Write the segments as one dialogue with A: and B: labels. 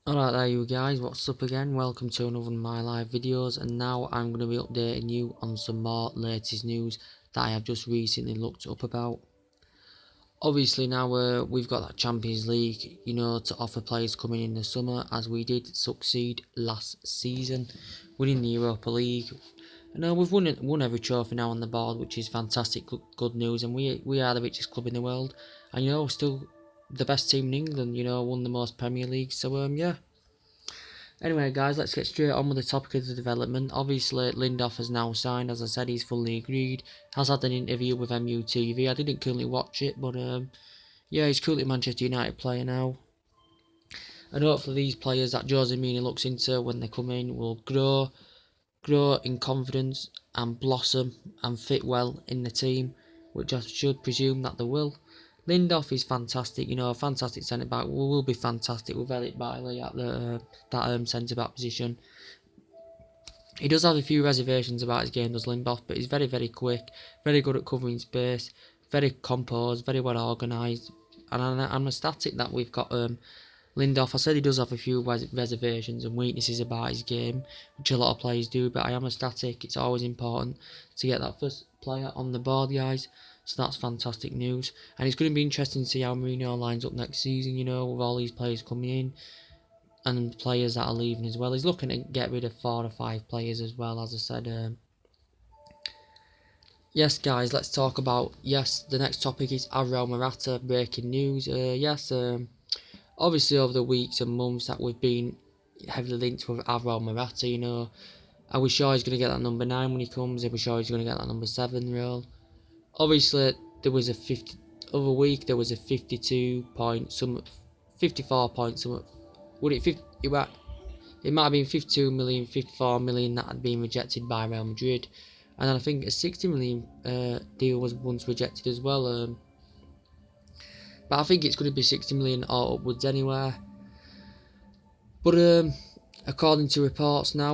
A: Alright there you guys, what's up again? Welcome to another one of my live videos, and now I'm going to be updating you on some more latest news that I have just recently looked up about. Obviously now we've got that Champions League, to offer players coming in the summer, as we did succeed last season, winning the Europa League. And we've won every trophy now on the board, which is fantastic, good news, and we are the richest club in the world, and still the best team in England, won the most Premier Leagues, so yeah. Anyway guys, let's get straight on with the topic of the development. Obviously Lindelof has now signed, as I said, he's fully agreed, has had an interview with MUTV. I didn't currently watch it, but yeah, he's currently a Manchester United player now. And hopefully these players that Jose Mourinho looks into when they come in will grow in confidence and blossom and fit well in the team, which I should presume that they will. Lindelof is fantastic, a fantastic centre back. We will be fantastic with Elliot Bailey at that centre back position. He does have a few reservations about his game, does Lindelof, but he's very, very quick, very good at covering space, very composed, very well organised, and I'm ecstatic that we've got Lindelof. I said he does have a few reservations and weaknesses about his game, which a lot of players do, but I am ecstatic. It's always important to get that first player on the board, guys. So that's fantastic news. And it's going to be interesting to see how Mourinho lines up next season, with all these players coming in and players that are leaving as well. He's looking to get rid of 4 or 5 players as well, as I said. Yes, guys, let's talk about, the next topic is Alvaro Morata, breaking news. Obviously over the weeks and months that we've been heavily linked with Alvaro Morata, are we sure he's going to get that number 9 when he comes? Are we sure he's going to get that number 7 role? Obviously, there was a 52 point, 54 point, would it 50, it might have been 52 million, 54 million that had been rejected by Real Madrid, and then I think a 60 million deal was once rejected as well. But I think it's going to be 60 million or upwards anywhere. But according to reports now,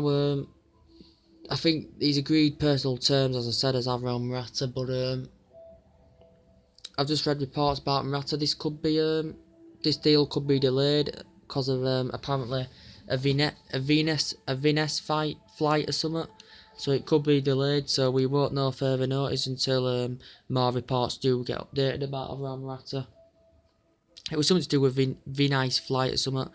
A: I think he's agreed personal terms, as I said, as Alvaro Morata. But I've just read reports about Morata. This deal could be delayed because of apparently a Venus flight or something. So it could be delayed. So we won't know further notice until more reports do get updated about Alvaro Morata. It was something to do with Venice flight or something.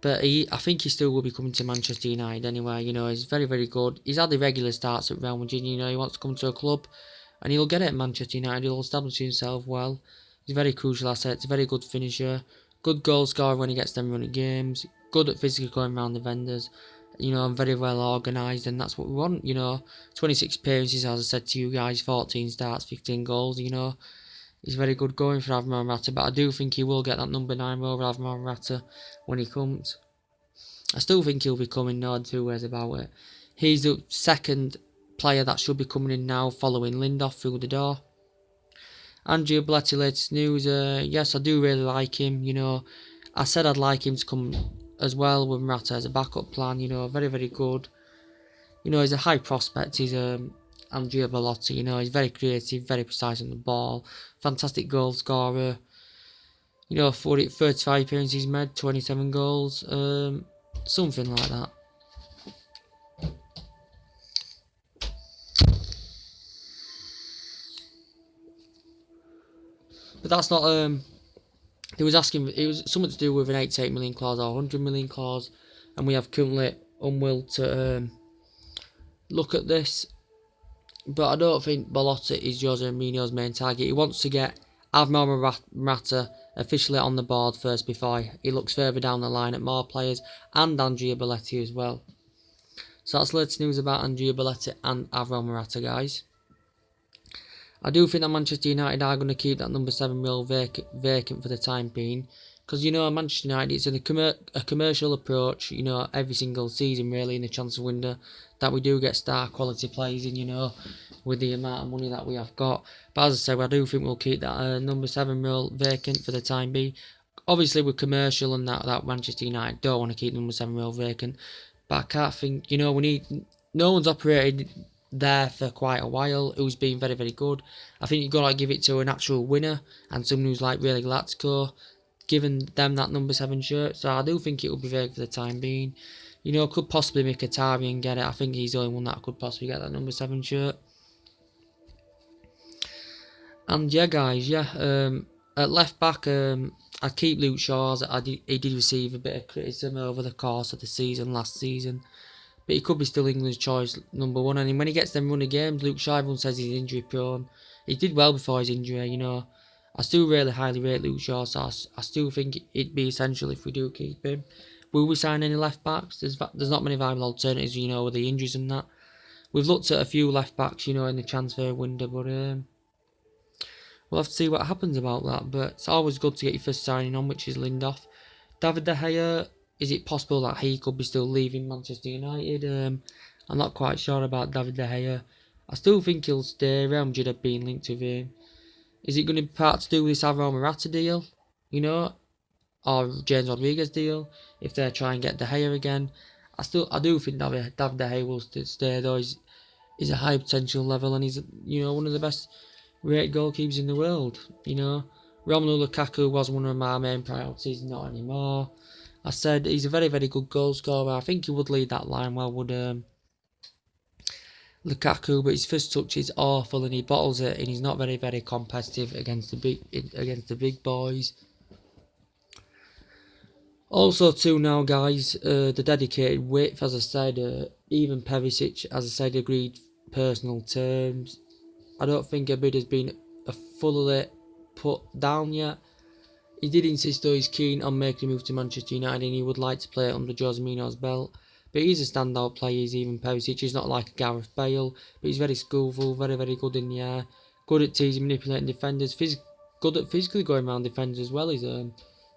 A: But I think he still will be coming to Manchester United anyway. He's very, very good. He's had irregular starts at Real Madrid. He wants to come to a club, and he'll get it at Manchester United. He'll establish himself well. He's a very crucial asset. He's a very good finisher. Good goal scorer when he gets them running games. Good at physically going around the defenders. And very well organised, and that's what we want. 26 appearances, as I said to you guys, 14 starts, 15 goals. He's very good going for Alvaro Morata, but I do think he will get that number 9 role, Alvaro Morata, when he comes. I still think he'll be coming, no two ways about it. He's the second player that should be coming in now, following Lindelof through the door. Andrea Belletti, latest news. Yes, I do really like him. I said I'd like him to come as well with Morata as a backup plan. Very, very good. He's a high prospect. He's Andrea Belletti. He's very creative, very precise on the ball, fantastic goal scorer. 35 appearances he's made, 27 goals, something like that. But that's not. It was something to do with an 88 million clause or 100 million clause, and we have currently unwilling to look at this. But I don't think Belletti is Jose Mourinho's main target. He wants to get Alvaro Morata officially on the board first before he looks further down the line at more players, and Andrea Belletti as well. So that's latest news about Andrea Belletti and Alvaro Morata, guys. I do think that Manchester United are going to keep that number 7 role vacant for the time being, because Manchester United, it's a commercial approach. Every single season really in the transfer window that we do get star quality players in. With the amount of money that we have got. But as I said, I do think we'll keep that number 7 role vacant for the time being. Obviously, with commercial and that Manchester United don't want to keep number 7 role vacant. But I can't think, no one's operated there for quite a while who's been very, very good. I think you've got to give it to an actual winner and someone who's like really Galactico. given them that number 7 shirt, so I do think it will be vague for the time being. You know, could possibly Mkhitaryan get it. I think he's the only one that could possibly get that number 7 shirt. And yeah, guys, at left back, I keep Luke Shaw. He did receive a bit of criticism over the course of the season last season, but he could be still England's choice number 1. And when he gets them run of games, Luke Shaw, everyone says he's injury prone. He did well before his injury, you know. I still really highly rate Luke Shaw, so I still think it'd be essential if we do keep him. Will we sign any left backs? There's not many viable alternatives, you know, with the injuries and that. We've looked at a few left backs, you know, in the transfer window, but we'll have to see what happens about that. But it's always good to get your first signing on, which is Lindelof. David De Gea, is it possible that he could be still leaving Manchester United? I'm not quite sure about David De Gea. I still think he'll stay. Real Madrid have been linked with him. Is it going to be part to do with this Alvaro Morata deal? You know, or James Rodriguez deal? If they try and get De Gea again, I do think David De Gea will stay though. He's a high potential level, and he's, you know, one of the best rated goalkeepers in the world. You know, Romelu Lukaku was one of my main priorities, not anymore. I said he's a very, very good goal scorer. I think he would lead that line well, would Lukaku, but his first touch is awful and he bottles it, and he's not very, very competitive against the big boys. Also, too, now, guys, the dedicated width, as I said, even Perisic, as I said, agreed personal terms. I don't think a bid has been fully put down yet. He did insist though he's keen on making a move to Manchester United and he would like to play under Jose Mourinho's belt. But he's a standout player, he's even Perisic. He's not like a Gareth Bale, but he's very skillful, very, very good in the air, good at teasing, manipulating defenders, good at physically going around defenders as well as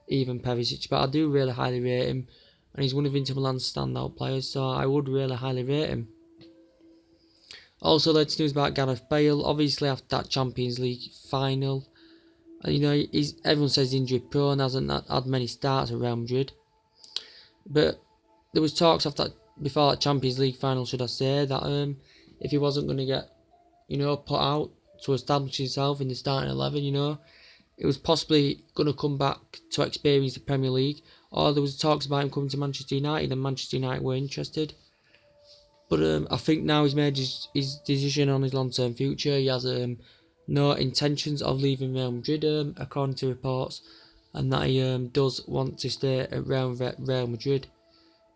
A: even Perisic. But I do really highly rate him, and he's one of Inter Milan's standout players, so I would really highly rate him. Also, let's news about Gareth Bale. Obviously, after that Champions League final, you know, everyone says he's injury prone, hasn't had many starts at Real Madrid. But there was talks before that Champions League final, should I say, that if he wasn't going to get, you know, put out to establish himself in the starting 11, you know, it was possibly going to come back to experience the Premier League. Or there was talks about him coming to Manchester United, and Manchester United were interested. But I think now he's made his decision on his long-term future. He has no intentions of leaving Real Madrid, according to reports, and that he does want to stay at Real Madrid.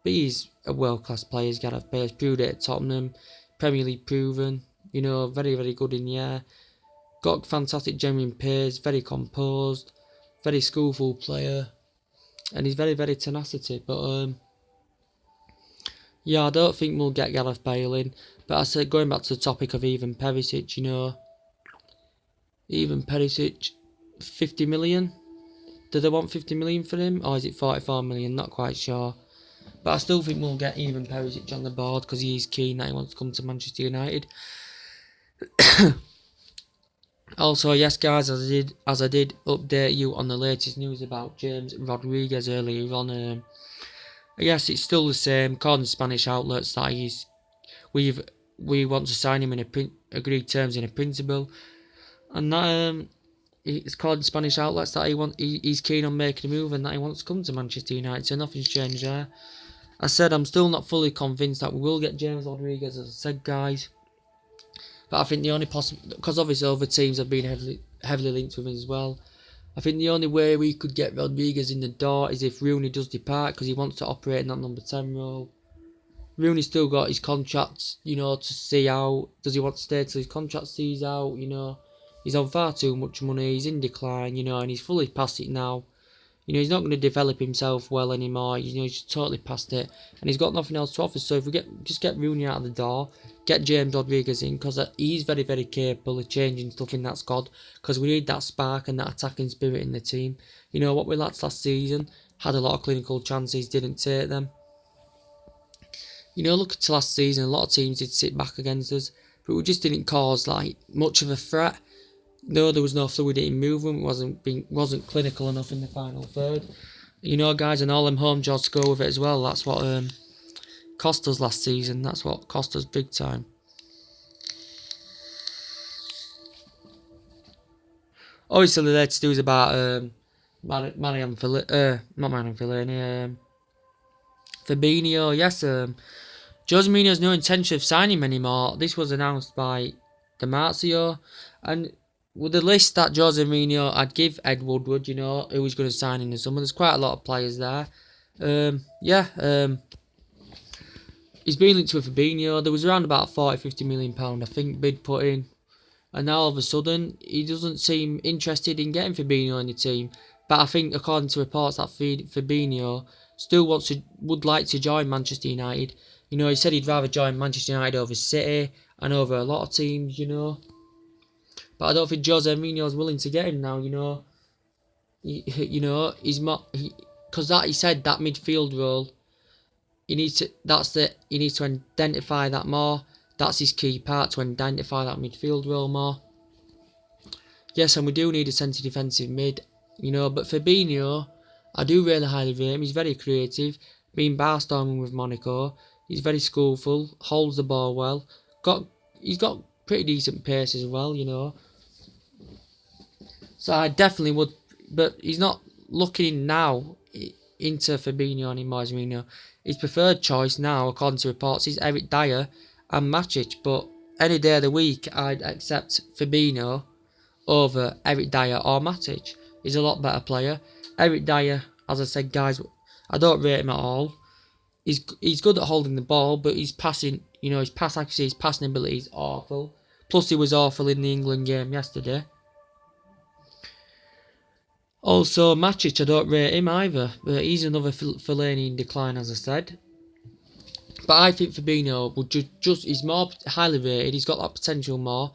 A: But he's a world-class player. He's Gareth Bale. He's proved it at Tottenham, Premier League proven. You know, very, very good in the air. Got fantastic genuine pace, very composed, very skillful player, and he's very, very tenacity. But yeah, I don't think we'll get Gareth Bale in. But I said, going back to the topic of even Perisic, you know, even Perisic, 50 million. Do they want 50 million for him, or is it 44 million? Not quite sure. But I still think we'll get even Perisic on the board because he's keen that he wants to come to Manchester United. Also, yes, guys, as I did update you on the latest news about James Rodriguez earlier on. Yes, it's still the same. According to Spanish outlets, that we want to sign him in agreed terms in a principle, and that it's according to Spanish outlets that he's keen on making a move and that he wants to come to Manchester United. So nothing's changed there. I said I'm still not fully convinced that we will get James Rodriguez, as I said, guys. But I think the only possible, because obviously other teams have been heavily linked with him as well. I think the only way we could get Rodriguez in the door is if Rooney does depart, because he wants to operate in that number 10 role. Rooney's still got his contract, you know, to see out. Does he want to stay till his contract sees out? You know, he's on far too much money. He's in decline, you know, and he's fully past it now. You know, he's not going to develop himself well anymore. You know, he's totally past it, and he's got nothing else to offer. So if we just get Rooney out of the door, get James Rodriguez in, because he's very, very capable of changing stuff in that squad. Because we need that spark and that attacking spirit in the team. You know what we lacked last season? Had a lot of clinical chances, didn't take them. You know, look at last season. A lot of teams did sit back against us, but we just didn't cause like much of a threat. No, there was no fluidity in movement. Wasn't clinical enough in the final third. You know, guys, and all them home jobs go with it as well. That's what cost us last season. That's what cost us big time. Obviously, the latest news about Marian Fellaini, not Marian Fellaini, Fabinho. Yes, Jose Mourinho has no intention of signing him anymore. This was announced by Demarcio, and with the list that Jose Mourinho, I'd give Ed Woodward, who was going to sign in the summer. There's quite a lot of players there. He's been linked to a Fabinho. There was around about 40-50 million pound, I think, bid put in. And now all of a sudden, he doesn't seem interested in getting Fabinho in the team. But I think, according to reports, that Fabinho still would like to join Manchester United. He said he'd rather join Manchester United over City and over a lot of teams, But I don't think Jose Mourinho's willing to get him now, He's not, because he said that midfield role, he needs to identify that more. That's his key part, to identify that midfield role more. Yes, and we do need a centre defensive mid, but Fabinho, I do really highly rate him. He's very creative, being barstorming with Monaco. He's very skillful, holds the ball well. He's got pretty decent pace as well, So I definitely would, but he's not looking now into Fabinho anymore, as we know. His preferred choice now, according to reports, is Eric Dyer and Matic. But any day of the week, I'd accept Fabinho over Eric Dyer or Matic. He's a lot better player. Eric Dyer, as I said, guys, I don't rate him at all. He's good at holding the ball, but his passing, his pass accuracy, his passing ability is awful. Plus, he was awful in the England game yesterday. Also, Matic, I don't rate him either, but he's another Fellaini in decline, as I said. But I think Fabinho would he's more highly rated, he's got that potential more,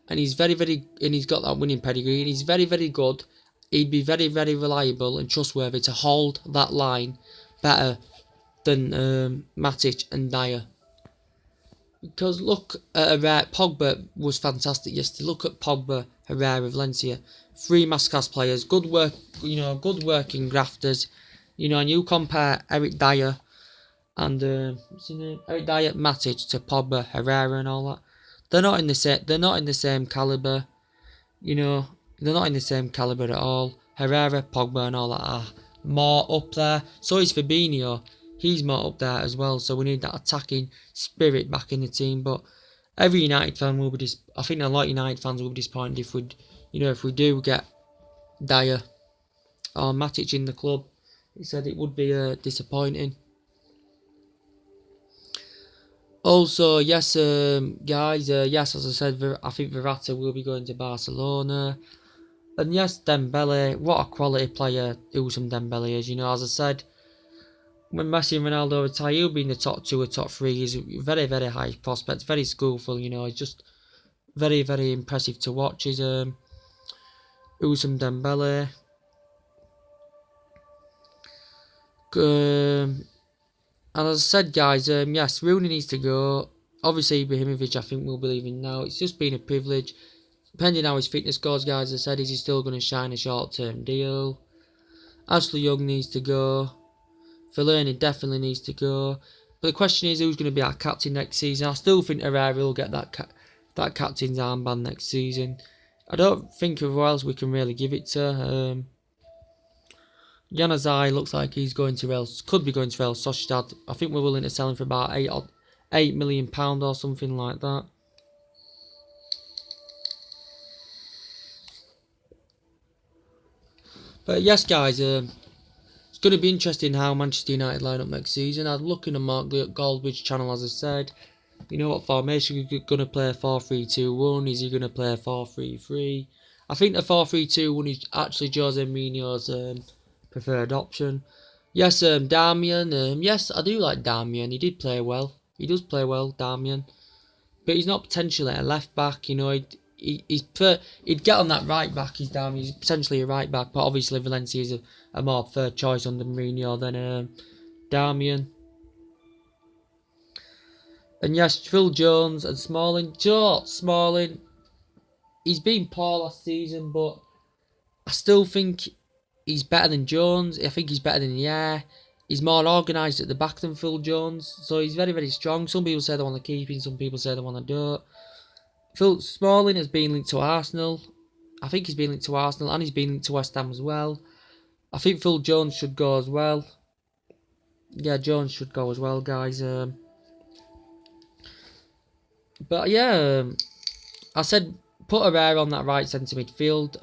A: and he's and he's got that winning pedigree, and he's very, very good. He'd be very, very reliable and trustworthy to hold that line better than Matic and Dyer. Because look at Pogba was fantastic yesterday. Look at Pogba, Herrera, Valencia, 3 masterclass players, good work, good working grafters, and you compare Eric Dyer and Eric Dyer, Matic to Pogba, Herrera, and all that. They're not in the same caliber, They're not in the same caliber at all. Herrera, Pogba, and all that are more up there. So is Fabinho. He's more up there as well, so we need that attacking spirit back in the team. But every United fan will be I think a lot of United fans will be disappointed if we do get Dyer or Matic in the club. He said it would be disappointing. Also, yes, guys, yes, as I said, I think Verratti will be going to Barcelona. And yes, Dembele, what a quality player Ousmane Dembele is. As I said, when Messi and Ronaldo retire, he'll be in the top 2 or top 3. He's very, very high prospect, very skillful, He's just very, very impressive to watch. He's Ousmane Dembele. And as I said, guys, yes, Rooney needs to go. Obviously, Ibrahimovic, I think, will be leaving now. It's just been a privilege. Depending how his fitness goes, guys, as I said, is he still going to shine a short-term deal? Ashley Young needs to go. Fellaini definitely needs to go. But the question is, who's going to be our captain next season? I still think Herrera will get that captain's armband next season. I don't think of who else we can really give it to. Januzaj looks like he's could be going to Real Sociedad. I think we're willing to sell him for about £8 million or something like that. But yes, guys, it's going to be interesting how Manchester United line up next season. I'm looking at Mark Goldbridge's channel, as I said. What formation he's going to play? 4-3-2-1. Is he going to play 4-3-3? I think the 4-3-2-1 is actually Jose Mourinho's preferred option. Yes, Darmian. Yes, I do like Darmian. He did play well. He does play well, Darmian. But he's not potentially a left back. He'd get on that right back. He's potentially a right back, but obviously Valencia is a more preferred choice under Mourinho than Darmian. And yes, Phil Jones and Smalling. Smalling, he's been poor last season, but I still think he's better than Jones. I think he's better than Yair. He's more organised at the back than Phil Jones, so he's very, very strong. Some people say they want to keep him, some people say they want to don't. Phil Smalling has been linked to Arsenal. I think he's been linked to Arsenal, and he's been linked to West Ham as well. I think Phil Jones should go as well. Yeah, Jones should go as well, guys. But yeah, I said put Herrera on that right centre midfield,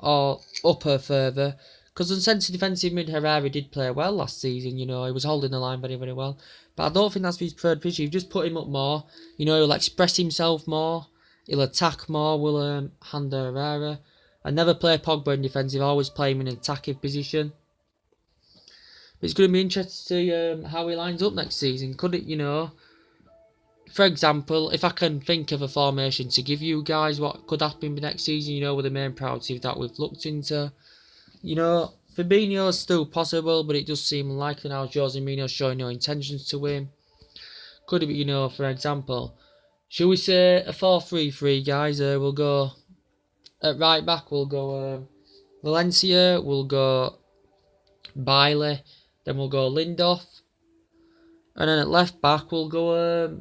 A: or upper further. Because on centre defensive mid, Herrera did play well last season, he was holding the line very, very well. But I don't think that's his preferred position. You've just put him up more, he'll express himself more, he'll attack more, will handle Herrera. I never play Pogba in defensive, I always play him in an attacking position. But it's going to be interesting to see how he lines up next season. Could it, for example, if I can think of a formation to give you guys what could happen next season, with the main priority that we've looked into, Fabinho's still possible, but it does seem unlikely now. Jose Mourinho's showing no intentions to win. Could it be, for example, should we say a 4-3-3, guys? We'll go at right back. We'll go Valencia. We'll go Bailey. Then we'll go Lindelof. And then at left back, we'll go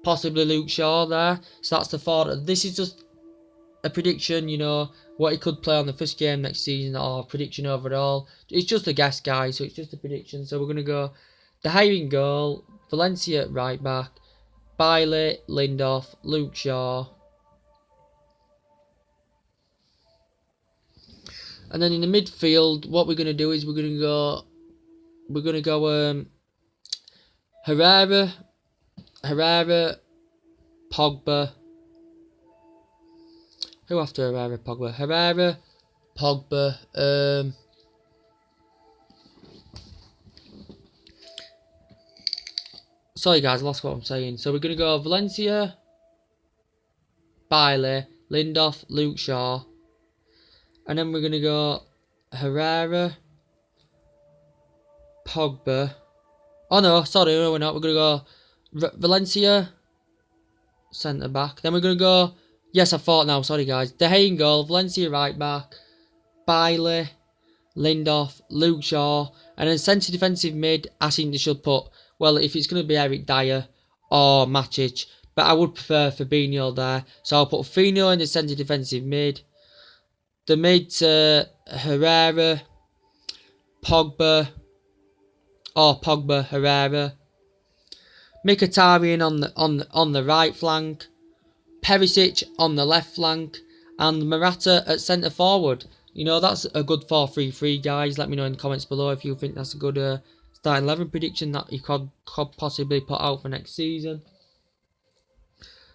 A: possibly Luke Shaw there. So that's the thought. This is just a prediction, what he could play on the first game next season, or prediction overall. It's just a guess, guys, so it's just a prediction. So we're going to go De Gea in goal, Valencia at right back, Bailey, Lindelof, Luke Shaw. And then in the midfield, what we're going to do is we're going to go Herrera, Pogba. Who after Herrera, Pogba? Herrera, Pogba. Sorry guys, I lost what I'm saying. So we're going to go Valencia, Bailey, Lindelof, Luke Shaw. And then we're going to go Herrera, Pogba. Oh no, sorry, no we're not. We're going to go Valencia, centre back. Then we're going to go, yes I thought now, sorry guys. De Gea in goal, Valencia right back, Bailey, Lindelof, Luke Shaw. And then centre defensive mid, I think they should put, well, if it's going to be Eric Dyer or Matic, but I would prefer Fabinho there. So I'll put Fabinho in the centre defensive mid. The mid, Herrera, Pogba, Herrera. Mkhitaryan on the right flank, Perisic on the left flank, and Morata at centre forward. That's a good 4-3-3, guys. Let me know in the comments below if you think that's a good starting 11 prediction that you could possibly put out for next season.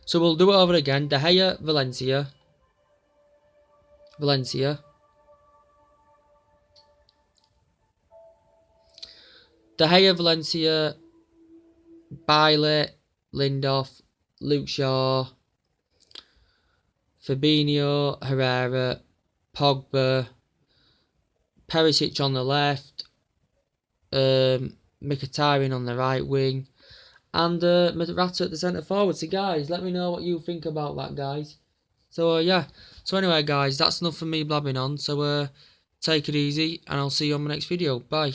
A: So we'll do it over again. De Gea, Valencia. De Gea, Valencia, Bailey, Lindelof, Luke Shaw, Fabinho, Herrera, Pogba, Perisic on the left, Mkhitaryan on the right wing, and Morata at the centre forward. So guys, let me know what you think about that, guys. So yeah, so anyway guys, that's enough for me blabbing on. So take it easy, and I'll see you on my next video. Bye.